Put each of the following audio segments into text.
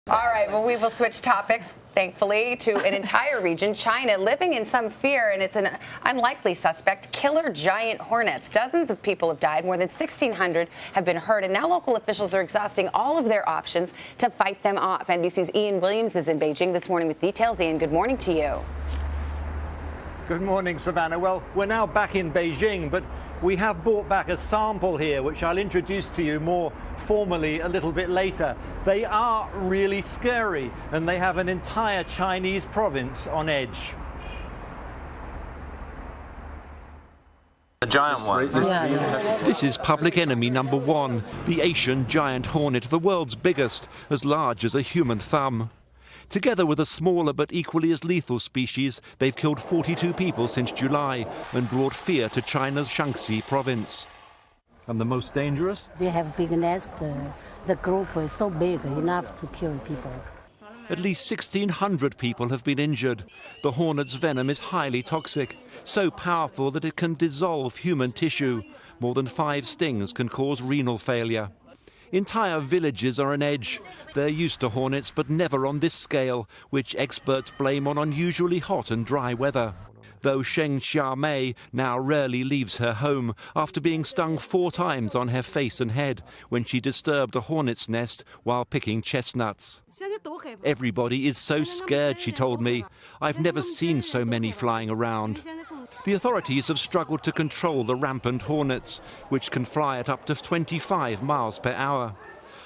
All right, well, we will switch topics, thankfully, to an entire region, China, living in some fear, and it's an unlikely suspect, killer giant hornets. Dozens of people have died, more than 1,600 have been hurt, and now local officials are exhausting all of their options to fight them off. NBC's Ian Williams is in Beijing this morning with details. Ian, good morning to you. Good morning, Savannah. Well, we're now back in Beijing, but we have brought back a sample here, which I'll introduce to you more formally a little bit later. They are really scary, and they have an entire Chinese province on edge. A giant one. This is public enemy number one, the Asian giant hornet, the world's biggest, as large as a human thumb. Together with a smaller but equally as lethal species, they've killed 42 people since July and brought fear to China's Shaanxi province. And the most dangerous? They have big nest. The group is so big enough to kill people. At least 1,600 people have been injured. The hornet's venom is highly toxic, so powerful that it can dissolve human tissue. More than 5 stings can cause renal failure. Entire villages are on edge. They're used to hornets, but never on this scale, which experts blame on unusually hot and dry weather. Though Sheng Xiaomei now rarely leaves her home after being stung 4 times on her face and head when she disturbed a hornet's nest while picking chestnuts. Everybody is so scared, she told me. I've never seen so many flying around. The authorities have struggled to control the rampant hornets, which can fly at up to 25 miles per hour.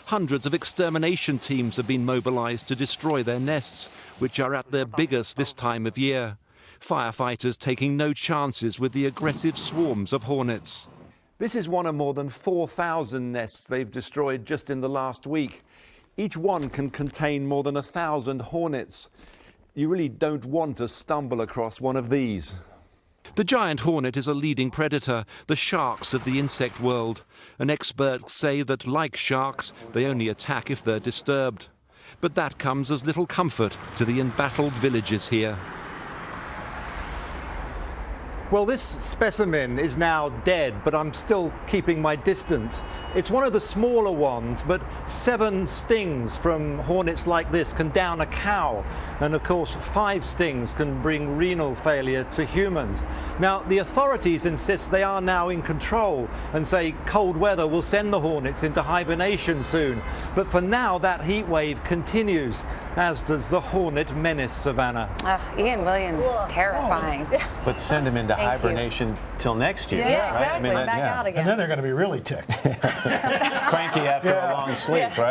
Hundreds of extermination teams have been mobilized to destroy their nests, which are at their biggest this time of year. Firefighters taking no chances with the aggressive swarms of hornets. This is one of more than 4,000 nests they've destroyed just in the last week. Each one can contain more than 1,000 hornets. You really don't want to stumble across one of these. The giant hornet is a leading predator, the sharks of the insect world. And experts say that, like sharks, they only attack if they're disturbed. But that comes as little comfort to the embattled villages here. Well, this specimen is now dead, but I'm still keeping my distance. It's one of the smaller ones, but 7 stings from hornets like this can down a cow. And of course, 5 stings can bring renal failure to humans. Now, the authorities insist they are now in control and say cold weather will send the hornets into hibernation soon. But for now, that heat wave continues, as does the hornet menace, Savannah. Ian Williams, terrifying. But send them into hibernation till next year. Yeah, exactly. Right? Back out again. And then they're going to be really ticked. Cranky after a long sleep, right?